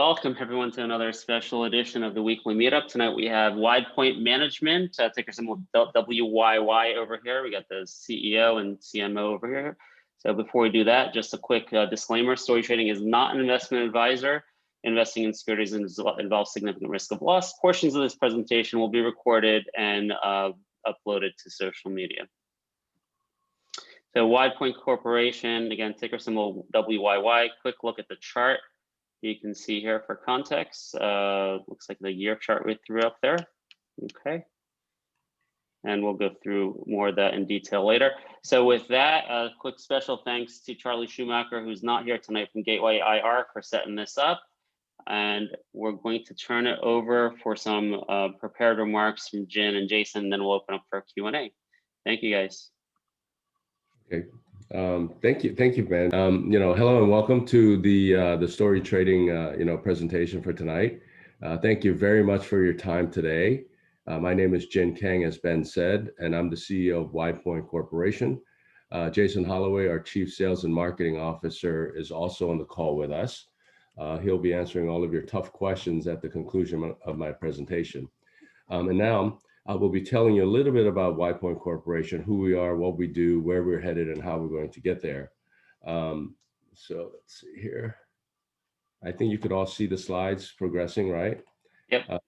Welcome everyone to another special edition of the weekly meetup. Tonight we have WidePoint Management, ticker symbol WYY over here. We got the CEO and CMO over here. So before we do that, just a quick disclaimer: StoryTrading is not an investment advisor. Investing in securities involves significant risk of loss. Portions of this presentation will be recorded and uploaded to social media. So WidePoint Corporation, again, ticker symbol WYY. Quick look at the chart. You can see here for context, looks like the year chart we threw up there. Okay. And we'll go through more of that in detail later. So with that, a quick special thanks to Charlie Schumacher, who's not here tonight from Gateway IR, for setting this up. And we're going to turn it over for some prepared remarks from Jin and Jason, and then we'll open up for a Q&A. Thank you, guys. Okay. Thank you, Ben. Hello and welcome to the story trading presentation for tonight. Thank you very much for your time today. My name is Jin Kang, as Ben said, and I'm the CEO of WidePoint Corporation. Jason Holloway, our Chief Sales and Marketing Officer, is also on the call with us. He'll be answering all of your tough questions at the conclusion of my presentation. And now I will be telling you a little bit about WidePoint Corporation, who we are, what we do, where we're headed, and how we're going to get there. So let's see here. I think you could all see the slides progressing, right? Yep.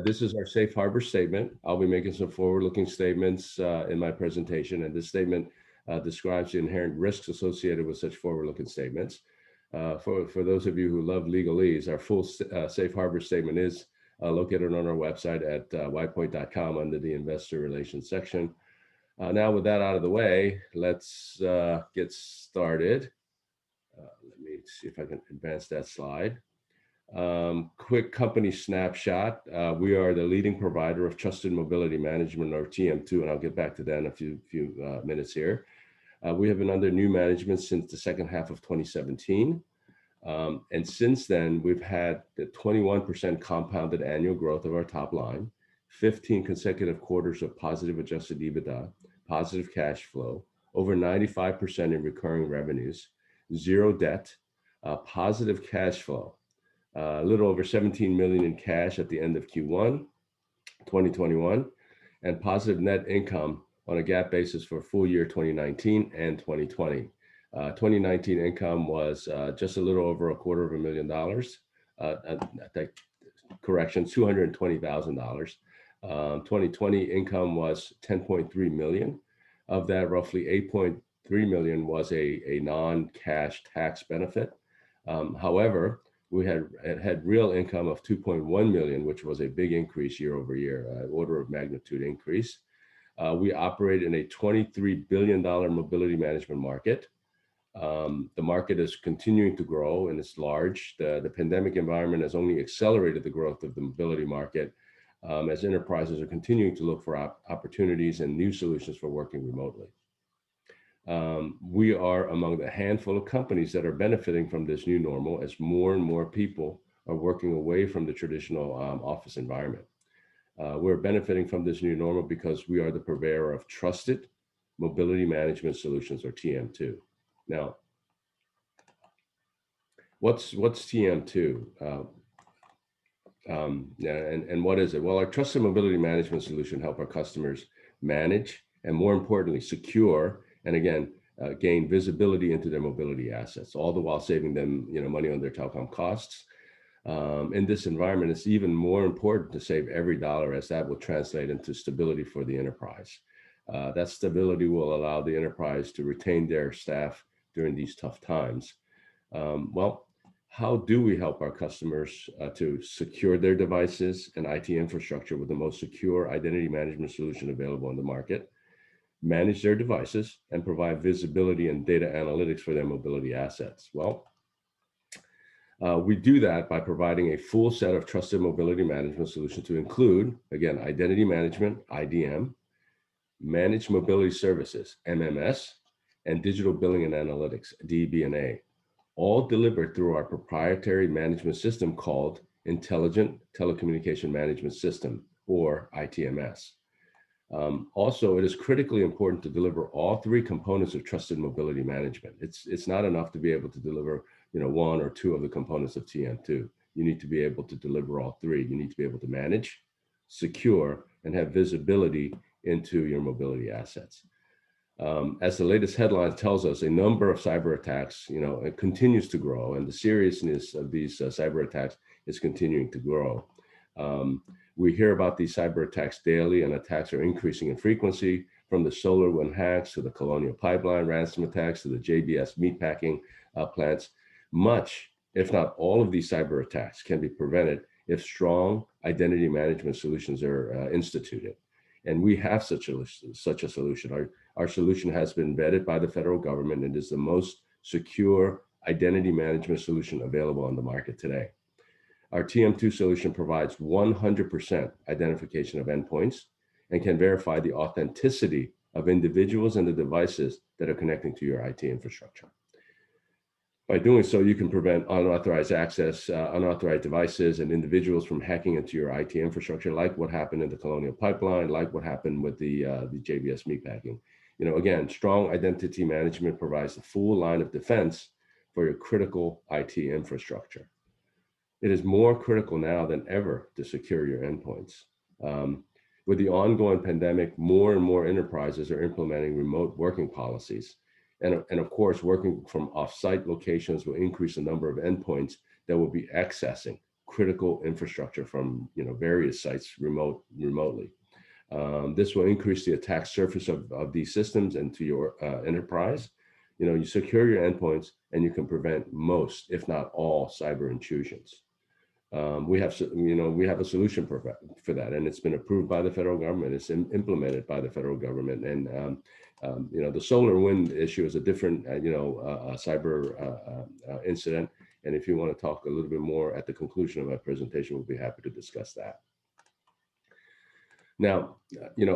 This is our safe harbor statement. I'll be making some forward-looking statements in my presentation, and this statement describes the inherent risks associated with such forward-looking statements. For those of you who love legalese, our full safe harbor statement is located on our website at widepoint.com under the Investor Relations section. Now, with that out of the way, let's get started. Let me see if I can advance that slide. Quick company snapshot. We are the leading provider of trusted mobility management, or TM2, and I'll get back to that in a few minutes here. We have been under new management since the second half of 2017. And since then, we've had the 21% compounded annual growth of our top line, 15 consecutive quarters of positive adjusted EBITDA, positive cash flow, over 95% in recurring revenues, zero debt, positive cash flow, a little over 17 million in cash at the end of Q1 2021, and positive net income on a GAAP basis for full year 2019 and 2020. 2019 income was just a little over $250,000. Correction, $220,000. 2020 income was 10.3 million. Of that, roughly 8.3 million was a non-cash tax benefit. However, we had real income of 2.1 million, which was a big increase year over year, order of magnitude increase. We operate in a $23 billion mobility management market. The market is continuing to grow and it's large. The pandemic environment has only accelerated the growth of the mobility market as enterprises are continuing to look for opportunities and new solutions for working remotely. We are among the handful of companies that are benefiting from this new normal as more and more people are working away from the traditional office environment. We're benefiting from this new normal because we are the purveyor of trusted mobility management solutions, or TM2. Now, what's TM2? And what is it? Well, our trusted mobility management solution help our customers manage and, more importantly, secure and, again, gain visibility into their mobility assets, all the while saving them money on their telecom costs. In this environment, it's even more important to save every dollar, as that will translate into stability for the enterprise. That stability will allow the enterprise to retain their staff during these tough times. Well, how do we help our customers to secure their devices and IT infrastructure with the most secure identity management solution available on the market, manage their devices, and provide visibility and data analytics for their mobility assets? Well, we do that by providing a full set of trusted mobility management solutions to include, again, identity management, IDM, managed mobility services, MMS, and digital billing and analytics, DB&A, all delivered through our proprietary management system called Intelligent Telecommunication Management System, or ITMS. Also, it is critically important to deliver all three components of trusted mobility management. It's not enough to be able to deliver one or two of the components of TM2. you need to be able to deliver all three. You need to be able to manage, secure, and have visibility into your mobility assets. As the latest headline tells us, a number of cyber attacks, it continues to grow, and the seriousness of these cyber attacks is continuing to grow. We hear about these cyber attacks daily, and attacks are increasing in frequency, from the SolarWinds hacks to the Colonial Pipeline ransom attacks to the JBS meatpacking plants. Much, if not all, of these cyber attacks can be prevented if strong identity management solutions are instituted. And we have such a solution. Our solution has been vetted by the federal government and is the most secure identity management solution available on the market today. Our TM2 solution provides 100% identification of endpoints and can verify the authenticity of individuals and the devices that are connecting to your IT infrastructure. By doing so, you can prevent unauthorized access, unauthorized devices, and individuals from hacking into your IT infrastructure, like what happened in the Colonial Pipeline, like what happened with the JBS meatpacking. Again, strong identity management provides the full line of defense for your critical IT infrastructure. It is more critical now than ever to secure your endpoints. With the ongoing pandemic, more and more enterprises are implementing remote working policies. And of course, working from off-site locations will increase the number of endpoints that will be accessing critical infrastructure from various sites remotely. This will increase the attack surface of these systems and to your enterprise. You secure your endpoints and you can prevent most, if not all, cyber intrusions. We have a solution for that, and it's been approved by the federal government. It's implemented by the federal government, and the SolarWinds issue is a different cyber incident. And if you want to talk a little bit more at the conclusion of my presentation, we'll be happy to discuss that. Now,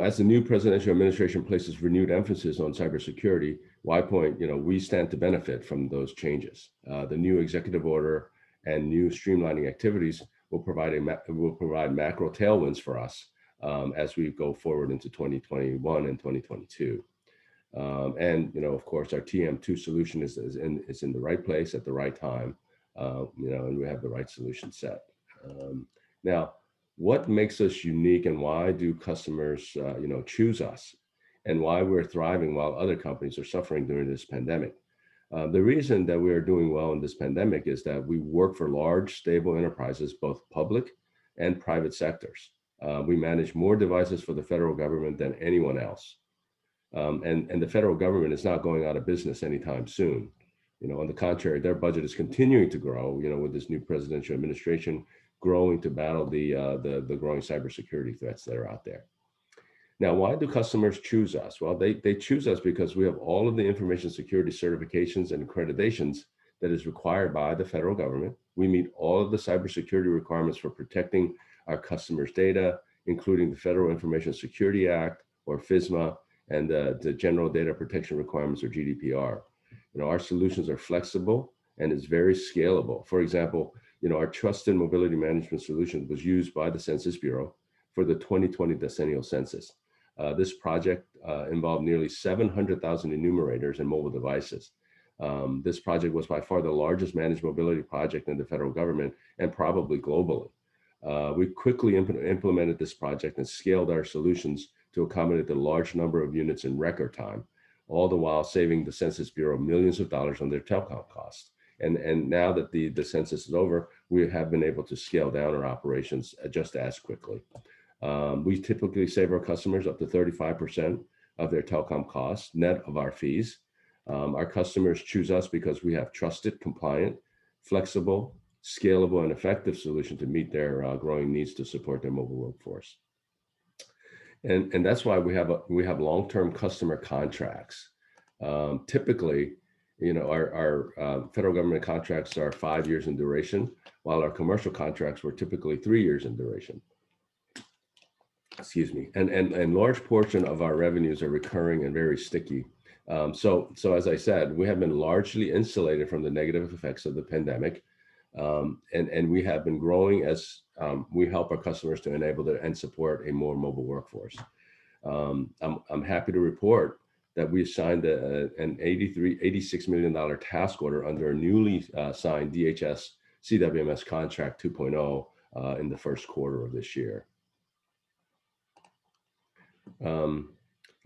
as the new presidential administration places renewed emphasis on cybersecurity, WidePoint, we stand to benefit from those changes. The new executive order and new streamlining activities will provide macro tailwinds for us as we go forward into 2021 and 2022. And of course, our TM2 solution is in the right place at the right time, and we have the right solution set. Now, what makes us unique, and why do customers choose us, and why we're thriving while other companies are suffering during this pandemic? The reason that we are doing well in this pandemic is that we work for large, stable enterprises, both public and private sectors. We manage more devices for the federal government than anyone else. And the federal government is not going out of business anytime soon. On the contrary, their budget is continuing to grow, with this new presidential administration growing to battle the growing cybersecurity threats that are out there. Now, why do customers choose us? Well, they choose us because we have all of the information security certifications and accreditations that is required by the federal government. We meet all of the cybersecurity requirements for protecting our customers' data, including the Federal Information Security Act, or FISMA, and the General Data Protection Requirements, or GDPR. Our solutions are flexible and is very scalable. For example, our trusted mobility management solution was used by the Census Bureau for the 2020 decennial census. This project involved nearly 700,000 enumerators and mobile devices. This project was by far the largest managed mobility project in the federal government, and probably globally. We quickly implemented this project and scaled our solutions to accommodate the large number of units in record time, all the while saving the Census Bureau millions of dollars on their telecom costs. And now that the census is over, we have been able to scale down our operations just as quickly. We typically save our customers up to 35% of their telecom costs, net of our fees. Our customers choose us because we have trusted, compliant, flexible, scalable, and effective solution to meet their growing needs to support their mobile workforce. And that's why we have long-term customer contracts. Typically, our federal government contracts are 5 years in duration, while our commercial contracts were typically 3 years in duration. Excuse me. And large portion of our revenues are recurring and very sticky. So as I said, we have been largely insulated from the negative effects of the pandemic. And we have been growing as we help our customers to enable and support a more mobile workforce. I'm happy to report that we signed an $86 million task order under a newly signed DHS CWMS contract 2.0 in the first quarter of this year.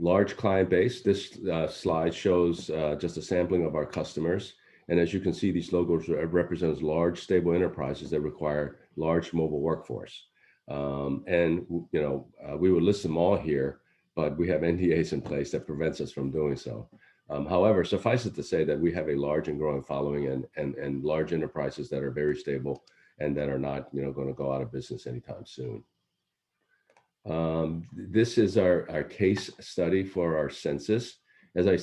Large client base. This slide shows just a sampling of our customers. And as you can see, these logos represent large, stable enterprises that require large mobile workforce. We would list them all here, but we have NDAs in place that prevents us from doing so. However, suffice it to say that we have a large and growing following and large enterprises that are very stable and that are not going to go out of business anytime soon. This is our case study for our census. As I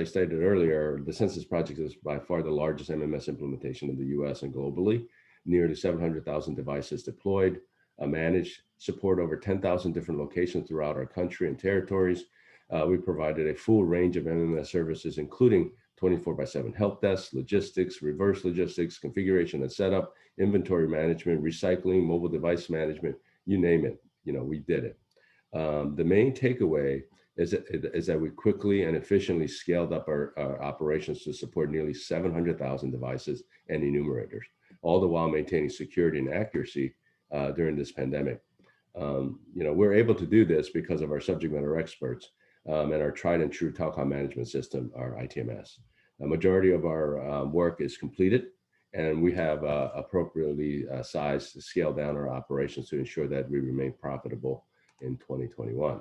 stated earlier, the census project is by far the largest MMS implementation in the US and globally. Nearly 700,000 devices deployed, managed, support over 10,000 different locations throughout our country and territories. We provided a full range of MMS services, including 24/7 help desk, logistics, reverse logistics, configuration and setup, inventory management, recycling, mobile device management, you name it. We did it. The main takeaway is that we quickly and efficiently scaled up our operations to support nearly 700,000 devices and enumerators, all the while maintaining security and accuracy during this pandemic. We're able to do this because of our subject matter experts and our tried and true telecom management system, our ITMS. A majority of our work is completed, and we have appropriately sized to scale down our operations to ensure that we remain profitable in 2021.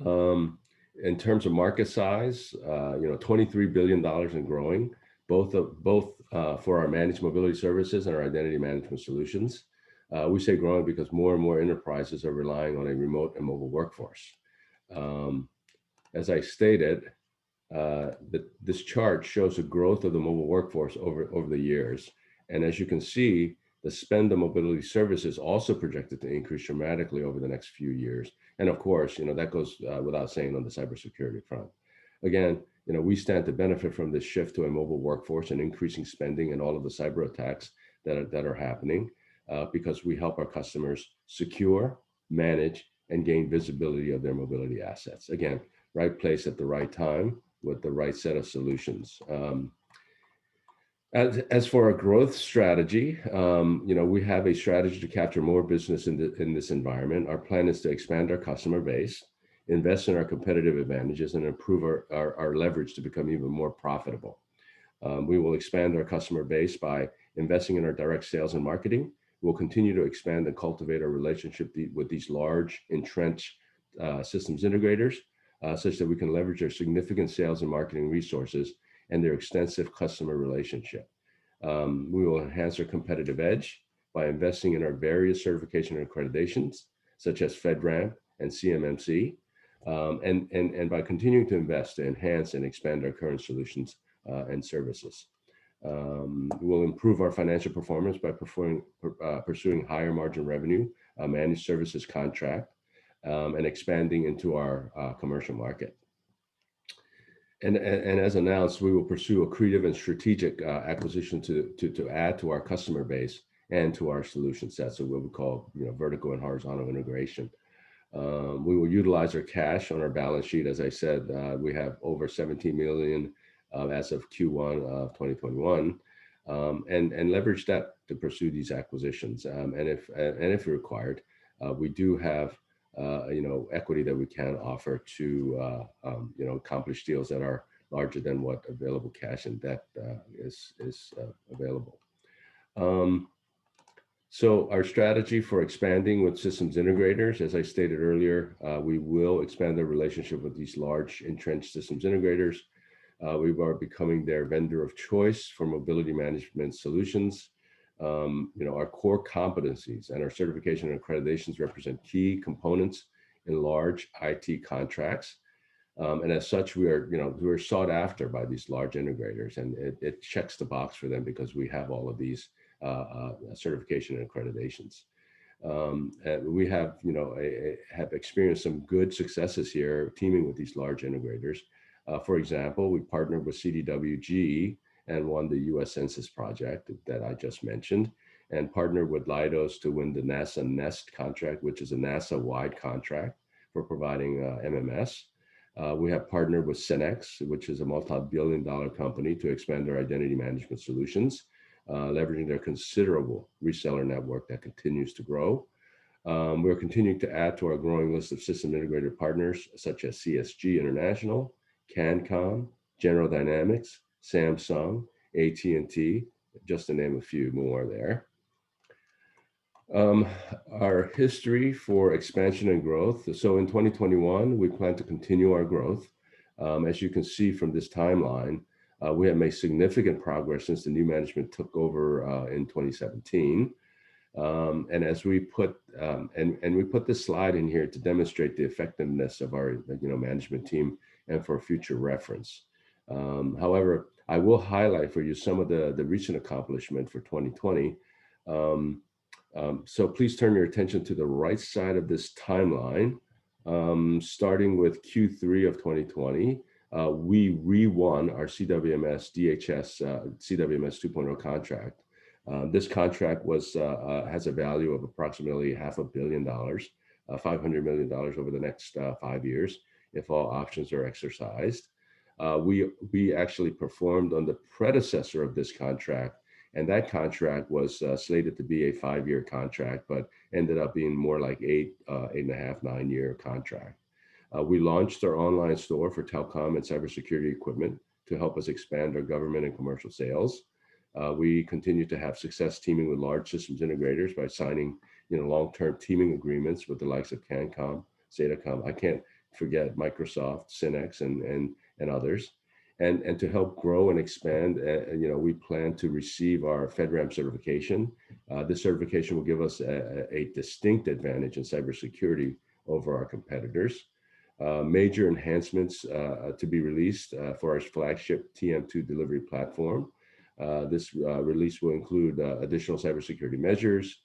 In terms of market size, $23 billion and growing, both for our managed mobility services and our identity management solutions. We say growing because more and more enterprises are relying on a remote and mobile workforce. As I stated, this chart shows the growth of the mobile workforce over the years. And as you can see, the spend on mobility services also projected to increase dramatically over the next few years. And of course, that goes without saying on the cybersecurity front. Again, we stand to benefit from this shift to a mobile workforce and increasing spending and all of the cyber attacks that are happening because we help our customers secure, manage, and gain visibility of their mobility assets. Again, right place at the right time with the right set of solutions. As for our growth strategy, we have a strategy to capture more business in this environment. Our plan is to expand our customer base, invest in our competitive advantages, and improve our leverage to become even more profitable. We will expand our customer base by investing in our direct sales and marketing. We'll continue to expand and cultivate our relationship with these large entrenched systems integrators, such that we can leverage their significant sales and marketing resources and their extensive customer relationship. We will enhance our competitive edge by investing in our various certification and accreditations, such as FedRAMP and CMMC, and by continuing to invest to enhance and expand our current solutions and services. We will improve our financial performance by pursuing higher margin revenue, managed services contract, and expanding into our commercial market. And as announced, we will pursue accretive and strategic acquisition to add to our customer base and to our solution set. So what we call vertical and horizontal integration. We will utilize our cash on our balance sheet. As I said, we have over 17 million as of Q1 of 2021, and leverage that to pursue these acquisitions. And if required, we do have equity that we can offer to accomplish deals that are larger than what available cash and debt is available. So our strategy for expanding with systems integrators, as I stated earlier, we will expand our relationship with these large entrenched systems integrators. We are becoming their vendor of choice for mobility management solutions. Our core competencies and our certification and accreditations represent key components in large IT contracts. And as such, we're sought after by these large integrators, and it checks the box for them because we have all of these certification and accreditations. And we have experienced some good successes here teaming with these large integrators. For example, we partnered with CDWG and won the US Census project that I just mentioned, and partnered with Leidos to win the NASA NEST contract, which is a NASA-wide contract for providing MMS. We have partnered with Cenex, which is a multi-billion-dollar company, to expand our identity management solutions. leveraging their considerable reseller network that continues to grow. We're continuing to add to our growing list of system integrator partners, such as CSG International, CanCom, General Dynamics, Samsung, AT&T, just to name a few more there. Our history for expansion and growth. So in 2021, we plan to continue our growth. As you can see from this timeline, we have made significant progress since the new management took over in 2017. And as we put we put this slide in here to demonstrate the effectiveness of our management team and for future reference. However, I will highlight for you some of the recent accomplishment for 2020. So please turn your attention to the right side of this timeline. Starting with Q3 of 2020, we re-won our CWMS DHS CWMS 2.0 contract. This contract has a value of approximately $500 million, $500 million over the next 5 years if all options are exercised. We actually performed on the predecessor of this contract, and that contract was slated to be a 5-year contract, but ended up being more like 8.5, 9-year contract. We launched our online store for telecom and cybersecurity equipment to help us expand our government and commercial sales. We continue to have success teaming with large systems integrators by signing long-term teaming agreements with the likes of CanCom, Datacom. I can't forget Microsoft, Cinex, and others. And to help grow and expand, we plan to receive our FedRAMP certification. This certification will give us a distinct advantage in cybersecurity over our competitors. Major enhancements to be released for our flagship TM2 delivery platform. This release will include additional cybersecurity measures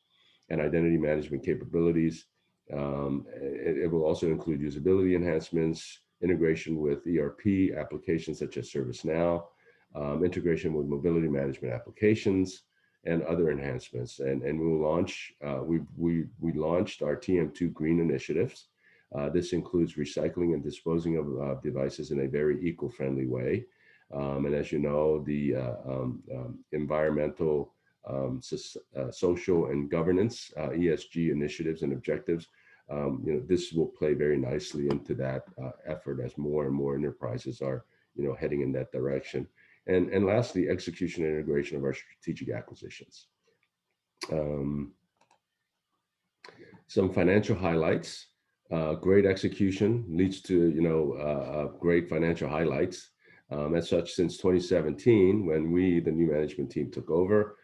and identity management capabilities. It will also include usability enhancements, integration with ERP applications such as ServiceNow, integration with mobility management applications, and other enhancements. And we will launch. We launched our TM2 Green initiatives. This includes recycling and disposing of devices in a very eco-friendly way. And as you know, the environmental, social, and governance (ESG) initiatives and objectives. This will play very nicely into that effort as more and more enterprises are, heading in that direction. And lastly, execution and integration of our strategic acquisitions. Some financial highlights. Great execution leads to, great financial highlights. As such, since 2017, when the new management team took over,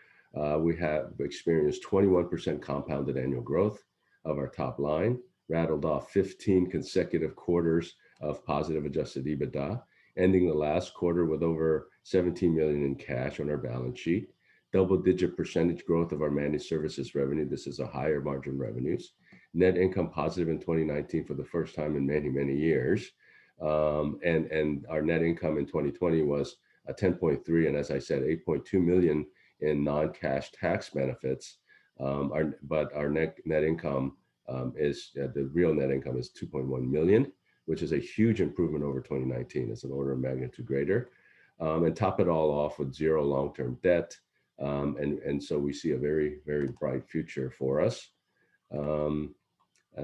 we have experienced 21% compounded annual growth of our top line, rattled off 15 consecutive quarters of positive adjusted EBITDA, ending the last quarter with over 17 million in cash on our balance sheet, double-digit percentage growth of our managed services revenue. This is a higher margin revenues. Net income positive in 2019 for the first time in many, many years. And our net income in 2020 was 10.3, and as I said, 8.2 million in non-cash tax benefits. But our net income the real net income is 2.1 million, which is a huge improvement over 2019. It's an order of magnitude greater. And top it all off with 0 long-term debt. And so we see a very, very bright future for us.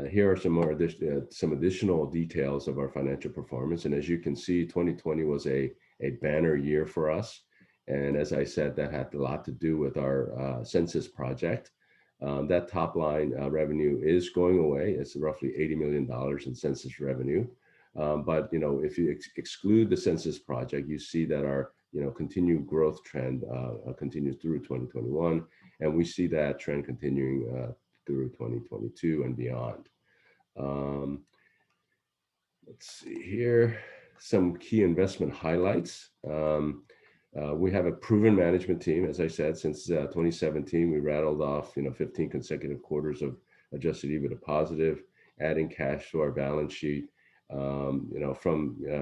Here are some additional details of our financial performance. And as you can see, 2020 was a banner year for us. And as I said, that had a lot to do with our census project. That top line revenue is going away. It's roughly $80 million in census revenue. But if you exclude the census project, you see that our continued growth trend continues through 2021, and we see that trend continuing through 2022 and beyond. Let's see here, some key investment highlights. We have a proven management team. As I said, since 2017, we rattled off 15 consecutive quarters of adjusted EBITDA positive, adding cash to our balance sheet. From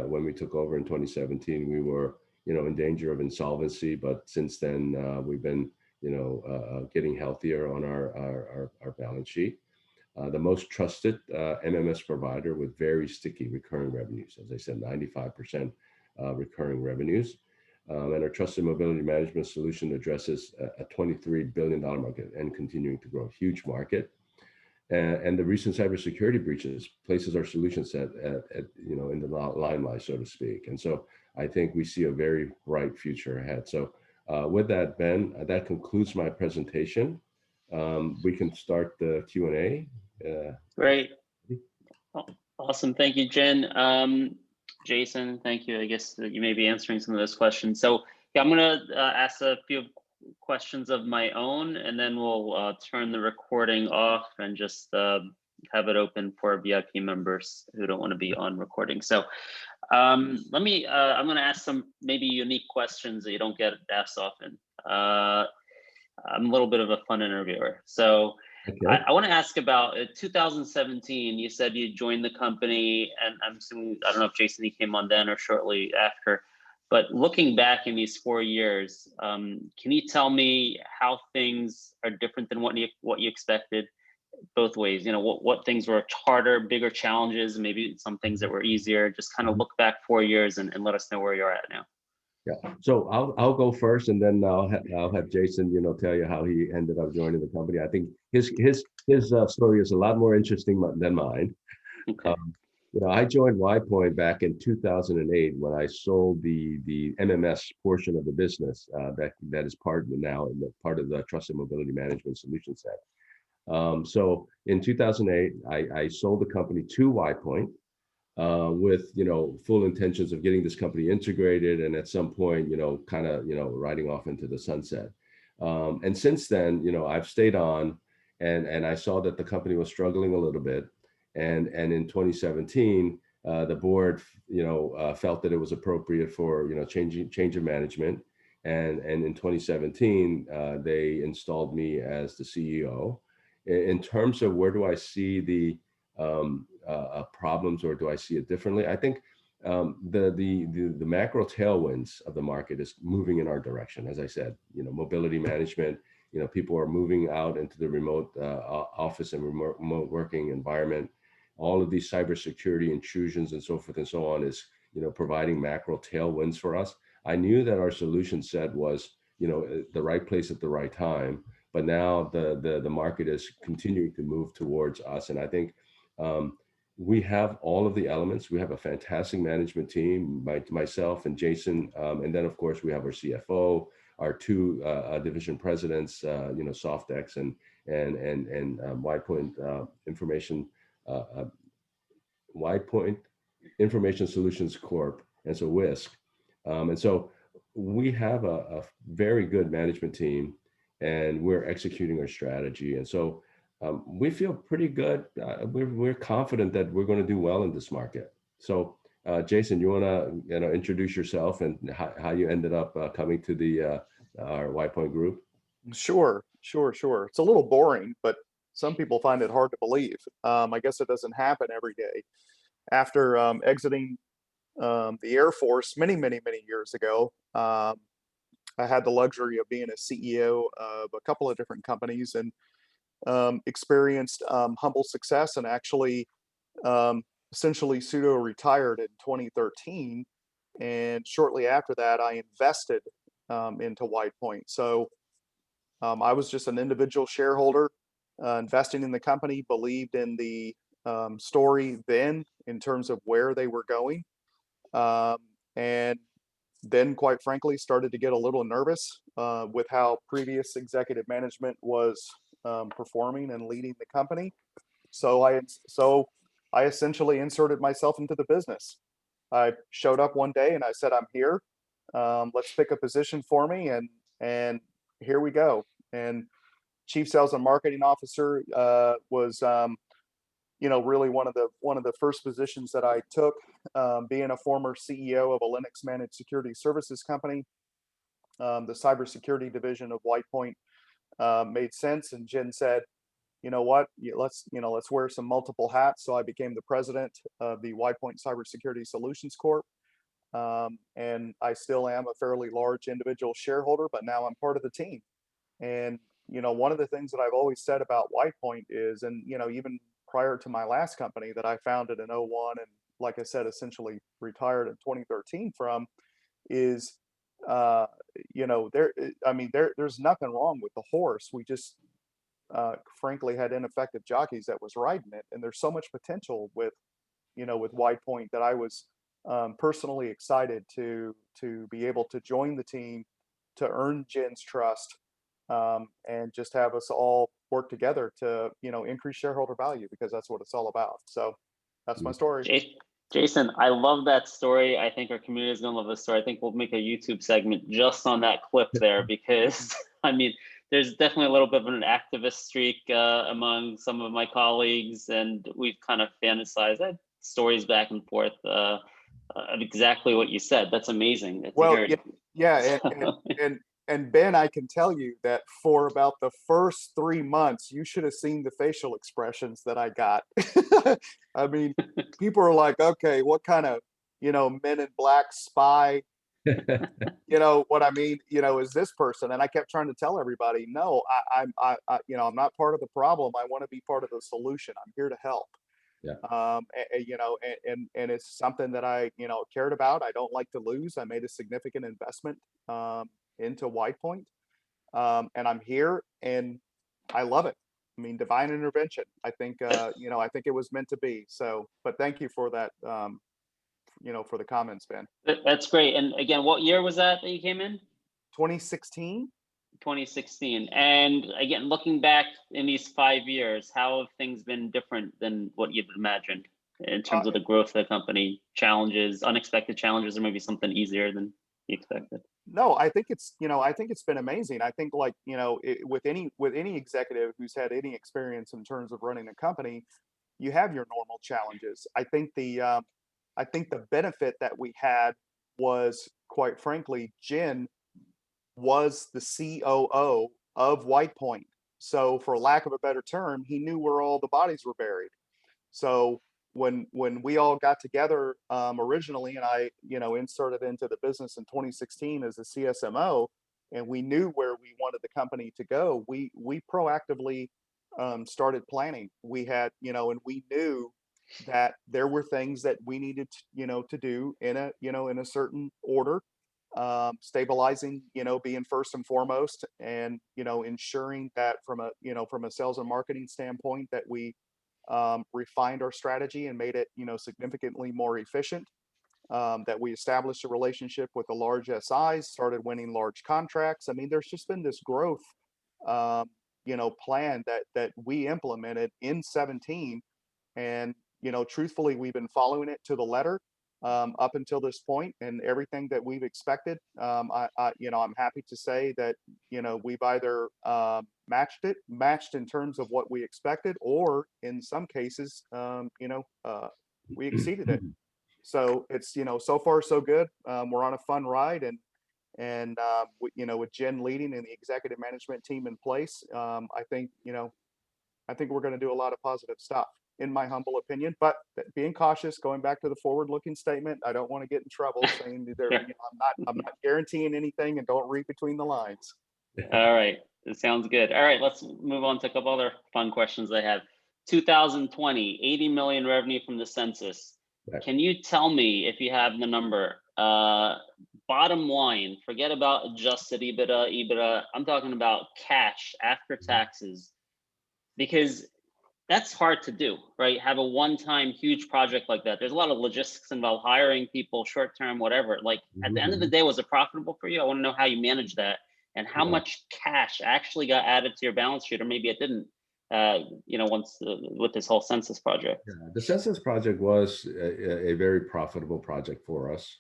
when we took over in 2017, we were in danger of insolvency, but since then we've been getting healthier on our balance sheet. The most trusted MMS provider with very sticky recurring revenues. As I said, 95% recurring revenues. And our trusted mobility management solution addresses a $23 billion market and continuing to grow, huge market. And the recent cybersecurity breaches places our solution set in the limelight, so to speak. And so I think we see a very bright future ahead. So with that, Ben, that concludes my presentation. We can start the Q&A. Great. Awesome. Thank you, Jen. Jason, thank you. I guess you may be answering some of those questions. So yeah, I'm going to ask a few questions of my own, and then we'll turn the recording off and just have it open for VIP members who don't want to be on recording. So I'm going to ask some maybe unique questions that you don't get asked often. I'm a little bit of a fun interviewer. So okay. I want to ask about 2017, you said you joined the company, and I'm assuming, I don't know if Jason, he came on then or shortly after, but looking back in these 4 years, can you tell me how things are different than what you expected both ways? You know, what things were harder, bigger challenges, maybe some things that were easier? Just kind of look back 4 years and let us know where you're at now. Yeah, so I'll go first, and then I'll have Jason, tell you how he ended up joining the company. I think his story is a lot more interesting than mine. Okay. I joined WidePoint back in 2008 when I sold the MMS portion of the business that is part of the Trusted Mobility Management solution set. So in 2008, I sold the company to WidePoint. With full intentions of getting this company integrated, and at some point riding off into the sunset. And since then I've stayed on, and I saw that the company was struggling a little bit, and in 2017 the board felt that it was appropriate for change of management, and in 2017 they installed me as the CEO. In terms of where do I see the problems, or do I see it differently? I think the macro tailwinds of the market is moving in our direction. As I said, mobility management, people are moving out into the remote office and remote working environment. All of these cybersecurity intrusions and so forth and so on is providing macro tailwinds for us. I knew that our solution set was the right place at the right time, but now the market is continuing to move towards us, and I think we have all of the elements. We have a fantastic management team, myself and Jason, and then of course we have our CFO, our two division presidents, Softex and WidePoint WidePoint Information Solutions Corp, and so WISC, and so we have a very good management team, and we're executing our strategy, and so. We feel pretty good. We're confident that we're going to do well in this market. So, Jason, you want to introduce yourself and how you ended up coming to our WidePoint group? Sure. It's a little boring, but some people find it hard to believe. I guess it doesn't happen every day. After exiting the Air Force many years ago, I had the luxury of being a CEO of a couple of different companies, and experienced humble success, and actually essentially pseudo-retired in 2013. And shortly after that, I invested into WidePoint. So I was just an individual shareholder investing in the company, believed in the story then in terms of where they were going. And then, quite frankly, started to get a little nervous with how previous executive management was performing and leading the company. So I essentially inserted myself into the business. I showed up one day and I said, I'm here. Let's pick a position for me, and here we go. And Chief Sales and Marketing Officer was really one of the first positions that I took, being a former CEO of a Linux managed security services company. The cybersecurity division of WidePoint made sense, and Jin said, you know what, let's wear some multiple hats. So I became the president of the WidePoint Cybersecurity Solutions Corp, and I still am a fairly large individual shareholder, but now I'm part of the team. And one of the things that I've always said about WidePoint is, and even prior to my last company that I founded in 2001, and like I said, essentially retired in 2013 from, is you know, I mean, there's nothing wrong with the horse. We just, frankly, had ineffective jockeys that was riding it. And there's so much potential with, you know, with WidePoint that I was personally excited to be able to join the team, to earn Jin's trust, and just have us all work together to, you know, increase shareholder value, because that's what it's all about. So that's my story. Jason, I love that story. I think our community is going to love this story. I think we'll make a YouTube segment just on that clip there, because I mean, there's definitely a little bit of an activist streak among some of my colleagues, and we've kind of fantasized that stories back and forth of exactly what you said. That's amazing. That's Well, yeah, and Ben, I can tell you that for about the first 3 months, you should have seen the facial expressions that I got. I mean, people are like, okay, what kind of, you know, Men in Black spy, you know what I mean, you know, is this person? And I kept trying to tell everybody, no, you know, I'm not part of the problem. I want to be part of the solution. I'm here to help. Yeah. You know, and it's something that I, you know, cared about. I don't like to lose. I made a significant investment into WidePoint, and I'm here, and I love it. I mean, divine intervention. I think, you know, I think it was meant to be. So, but thank you for that, you know, for the comments, Ben. That's great. And again, what year was that you came in? 2016. 2016. And again, looking back in these 5 years, how have things been different than what you've imagined in terms of the growth of the company, challenges, unexpected challenges, or maybe something easier than you expected? No, I think it's, you know, I think it's been amazing. I think, like, you know, with any executive who's had any experience in terms of running a company, you have your normal challenges. I think the benefit that we had was, quite frankly, Jin was the COO of WidePoint. So, for lack of a better term, he knew where all the bodies were buried. So when we all got together originally, and I, you know, inserted into the business in 2016 as a CSMO, and we knew where we wanted the company to go, we proactively started planning. We had, you know, and we knew that there were things that we needed to, you know, to do in a, you know, in a certain order, stabilizing, you know, being first and foremost, and, you know, ensuring that from a, you know, from a sales and marketing standpoint, that we refined our strategy and made it, you know, significantly more efficient. That we established a relationship with the large SIs, started winning large contracts. I mean, there's just been this growth, you know, plan that we implemented in 17, and, you know, truthfully, we've been following it to the letter up until this point, and everything that we've expected. You know, I'm happy to say that, you know, we've either matched in terms of what we expected, or in some cases, you know, we exceeded it. So it's, you know, so far so good. We're on a fun ride, and you know, with Jen leading and the executive management team in place, I think, you know, I think we're going to do a lot of positive stuff, in my humble opinion. But being cautious, going back to the forward-looking statement, I don't want to get in trouble saying that you know, I'm not guaranteeing anything, and don't read between the lines. All right, it sounds good. All right, let's move on to a couple other fun questions I have. 2020, 80 million revenue from the census. Right. Can you tell me, if you have the number, bottom line, forget about adjusted EBITDA, I'm talking about cash after taxes, because that's hard to do, right? Have a one-time huge project like that. There's a lot of logistics involved, hiring people, short-term, whatever. Like, at the end of the day, was it profitable for you? I want to know how you managed that, and how much cash actually got added to your balance sheet, or maybe it didn't, you know, once with this whole census project. Yeah, the census project was a very profitable project for us.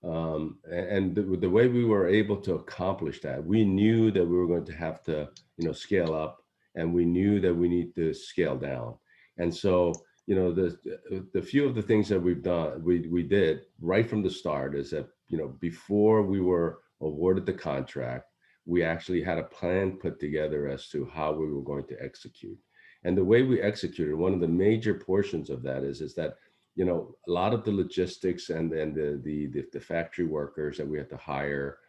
And the way we were able to accomplish that, we knew that we were going to have to, you know, scale up, and we knew that we need to scale down. And so, you know, the few of the things that we've done, we did right from the start, is that, you know, before we were awarded the contract, we actually had a plan put together as to how we were going to execute. And the way we executed, one of the major portions of that is that, you know, a lot of the logistics and the factory workers that we had to hire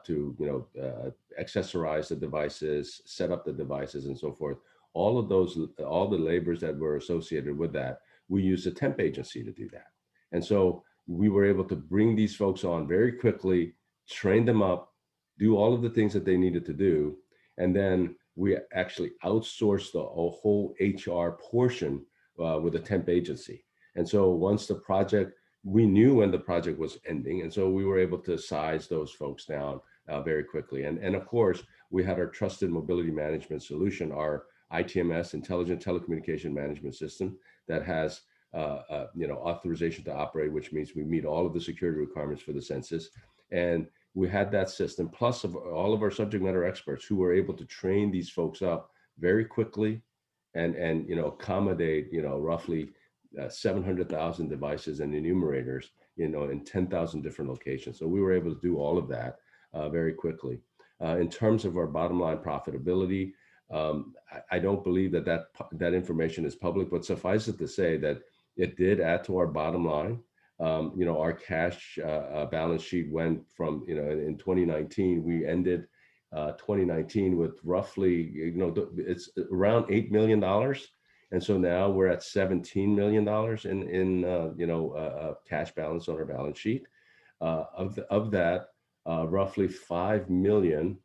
to, you know, accessorize the devices, set up the devices, and so forth. All of those, all the labors that were associated with that, we used a temp agency to do that. And so we were able to bring these folks on very quickly, train them up, do all of the things that they needed to do, and then we actually outsourced the whole HR portion with a temp agency. And so once the project, we knew when the project was ending, and so we were able to size those folks down very quickly. And of course, we had our trusted mobility management solution, our ITMS, Intelligent Telecommunication Management System, that has authorization to operate, which means we meet all of the security requirements for the census. And we had that system, plus of all of our subject matter experts who were able to train these folks up very quickly and accommodate roughly 700,000 devices and enumerators in 10,000 different locations. So we were able to do all of that very quickly. In terms of our bottom line profitability, I don't believe that information is public, but suffice it to say that it did add to our bottom line. Our cash balance sheet went from, in 2019, we ended 2019 with roughly, it's around $8 million. And so now we're at $17 million in cash balance on our balance sheet. Of that, roughly $5 million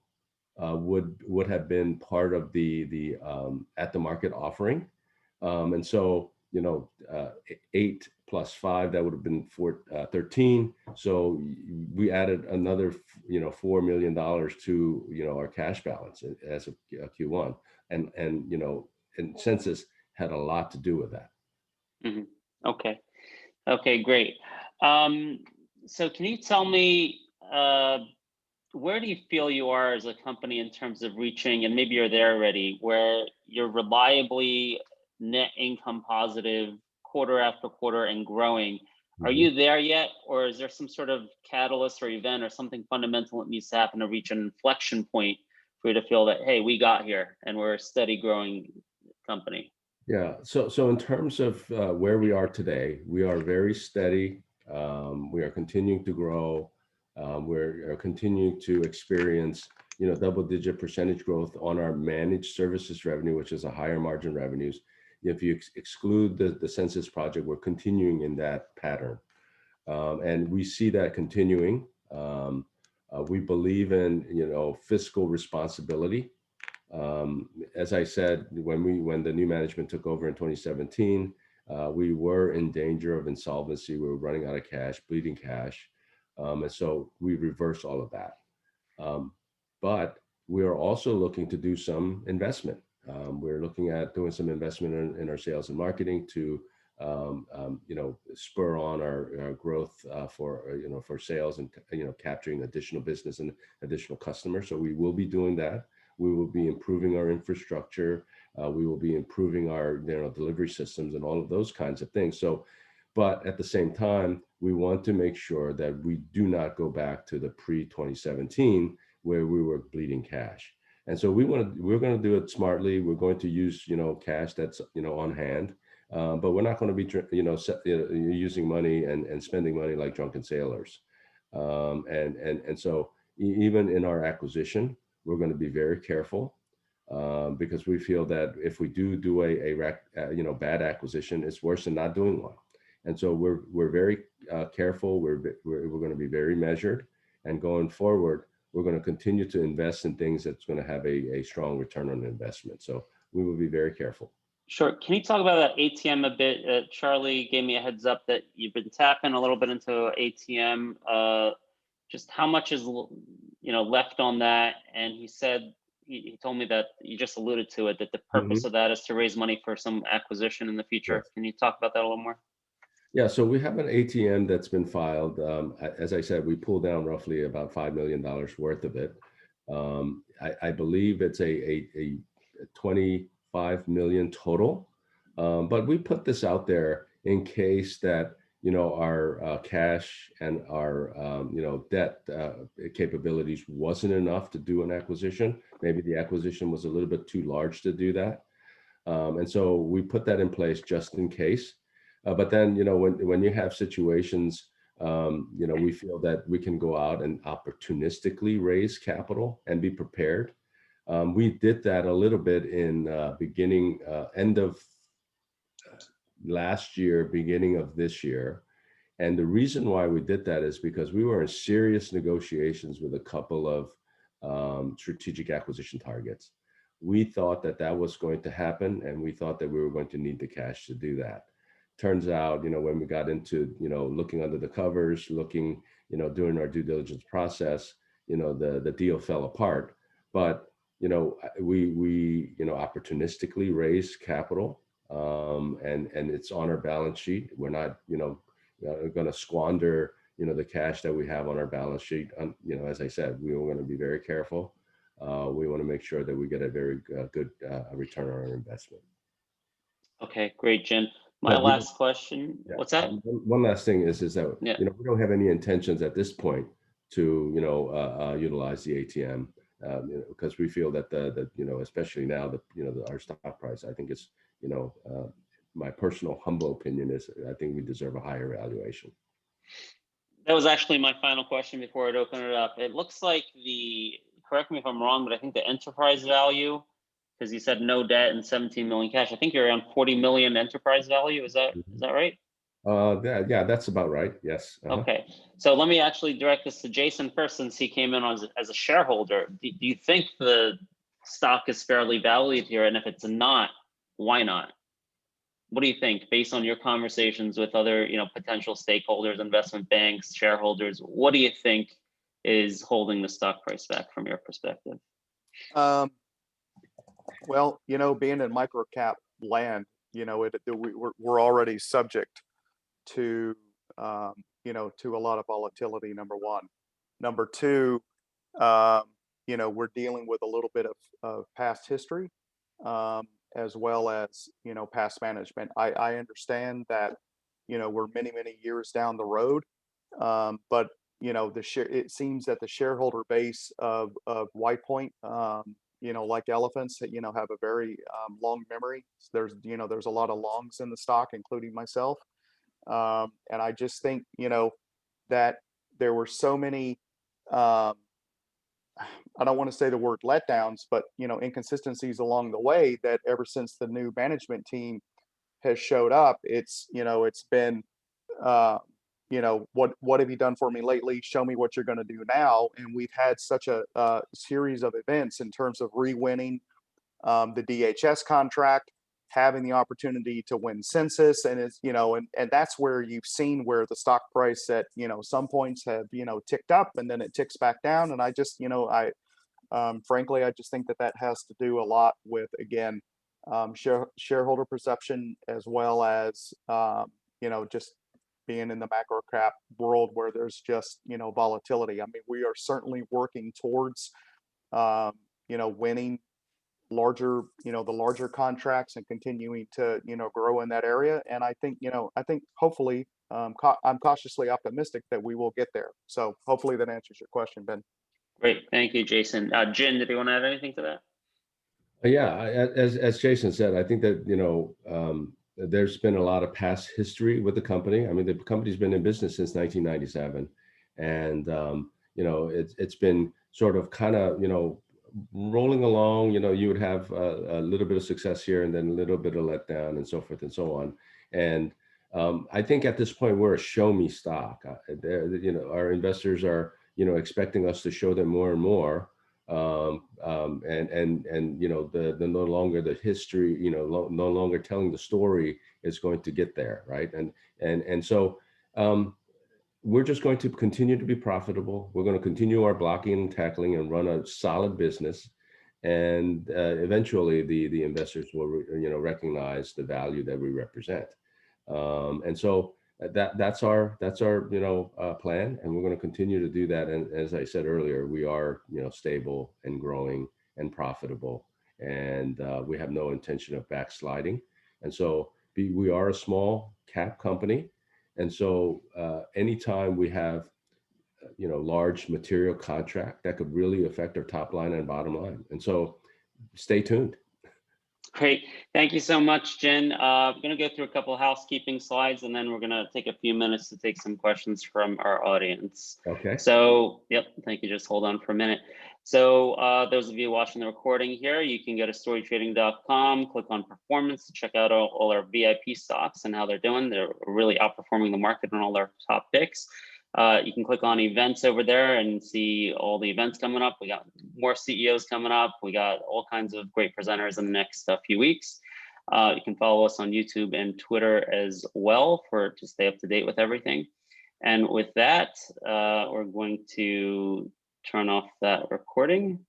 would have been part of the at the market offering. And so, 8 plus 5, that would have been 13. So we added another, $4 million to, our cash balance as of Q1. And census had a lot to do with that. Mm-hmm. Okay, great. So can you tell me, where do you feel you are as a company in terms of reaching, and maybe you're there already, where you're reliably net income positive quarter after quarter and growing? Are you there yet, or is there some sort of catalyst or event or something fundamental that needs to happen to reach an inflection point for you to feel that, hey, we got here and we're a steady growing company? Yeah, so in terms of where we are today, we are very steady. We are continuing to grow. We're continuing to experience, double-digit percentage growth on our managed services revenue, which is a higher margin revenues. If you exclude the census project, we're continuing in that pattern. And we see that continuing. We believe in, fiscal responsibility. As I said, when the new management took over in 2017, we were in danger of insolvency. We were running out of cash, bleeding cash. And so we reversed all of that. But we are also looking to do some investment. We're looking at doing some investment in our sales and marketing to, spur on our growth for sales and, capturing additional business and additional customers. So we will be doing that. We will be improving our infrastructure. We will be improving our delivery systems and all of those kinds of things. So, but at the same time, we want to make sure that we do not go back to the pre-2017 where we were bleeding cash. And so we're going to do it smartly. We're going to use cash that's on hand, but we're not going to be using money and spending money like drunken sailors. And so even in our acquisition, we're going to be very careful because we feel that if we do a bad acquisition, it's worse than not doing one. And so we're very careful. We're going to be very measured, and going forward, we're going to continue to invest in things that's going to have a strong return on investment. So we will be very careful. Sure. Can you talk about that ATM a bit? Charlie gave me a heads up that you've been tapping a little bit into ATM. Just how much is left on that? And he said, he told me that you just alluded to it, that the purpose of that is to raise money for some acquisition in the future. Yes. Can you talk about that a little more? Yeah, so we have an ATM that's been filed. As I said, we pulled down roughly about $5 million worth of it. I believe it's a 25 million total, but we put this out there in case that our cash and our debt capabilities wasn't enough to do an acquisition. Maybe the acquisition was a little bit too large to do that, and so we put that in place just in case. But then, when you have situations, we feel that we can go out and opportunistically raise capital and be prepared. We did that a little bit in end of last year, beginning of this year. And the reason why we did that is because we were in serious negotiations with a couple of strategic acquisition targets. We thought that that was going to happen, and we thought that we were going to need the cash to do that. Turns out, when we got into, looking under the covers, looking, doing our due diligence process, the deal fell apart. But, we opportunistically raised capital, and it's on our balance sheet. We're not, going to squander, the cash that we have on our balance sheet. As I said, we were going to be very careful. We want to make sure that we get a very good return on our investment. Okay, great, Jin. My last question. Yeah. What's that? One last thing is that we don't have any intentions at this point to utilize the ATM because we feel that especially now that our stock price, I think it's my personal humble opinion is I think we deserve a higher valuation. That was actually my final question before I'd open it up. It looks like correct me if I'm wrong, but I think the enterprise value, because you said no debt and 17 million cash, I think you're around 40 million enterprise value. Is that right? Yeah, that's about right. Yes. Okay. So let me actually direct this to Jason first, since he came in as a shareholder. Do you think the stock is fairly valued here? And if it's not, why not? What do you think, based on your conversations with other, potential stakeholders, investment banks, shareholders? What do you think is holding the stock price back from your perspective? Well, being in microcap land, we're already subject to, to a lot of volatility. Number one. Number two, we're dealing with a little bit of past history. As well as past management. I understand that we're many years down the road, but it seems that the shareholder base of WidePoint, like elephants, have a very long memory. There's a lot of longs in the stock, including myself, and I just think that there were so many. I don't want to say the word letdowns, but inconsistencies along the way that ever since the new management team has showed up, it's been what have you done for me lately? Show me what you're going to do now. And we've had such a series of events in terms of re-winning the DHS contract, having the opportunity to win census, and it's and that's where you've seen where the stock price at some points have ticked up and then it ticks back down. And I just frankly I just think that has to do a lot with, again, shareholder perception, as well as just being in the macro cap world where there's just volatility. I mean, we are certainly working towards winning the larger contracts and continuing to grow in that area. And I think hopefully I'm cautiously optimistic that we will get there. So hopefully that answers your question, Ben. Great, thank you, Jason. Jin, did you want to add anything to that? Yeah, as Jason said, I think that there's been a lot of past history with the company. I mean, the company's been in business since 1997, and it's been sort of kind of rolling along. You would have a little bit of success here and then a little bit of letdown and so forth and so on. And I think at this point we're a show me stock. Our investors are expecting us to show them more and more. And the no longer the history, no longer telling the story is going to get there, right? And so we're just going to continue to be profitable. We're going to continue our blocking and tackling and run a solid business, and eventually the investors will recognize the value that we represent. And so that's our plan, and we're going to continue to do that. And as I said earlier, we are stable and growing and profitable, and we have no intention of backsliding. And so we are a small cap company, and so anytime we have large material contract, that could really affect our top line and bottom line. And so stay tuned. Great. Thank you so much, Jin. I'm going to go through a couple of housekeeping slides, and then we're going to take a few minutes to take some questions from our audience. Okay. So, yep, thank you. Just hold on for a minute. So those of you watching the recording here, you can go to StoryTrading.com, click on performance to check out all our VIP stocks and how they're doing. They're really outperforming the market on all our top picks. You can click on events over there and see all the events coming up. We got more CEOs coming up. We got all kinds of great presenters in the next few weeks. You can follow us on YouTube and Twitter as well to stay up to date with everything. And with that, we're going to turn off that recording.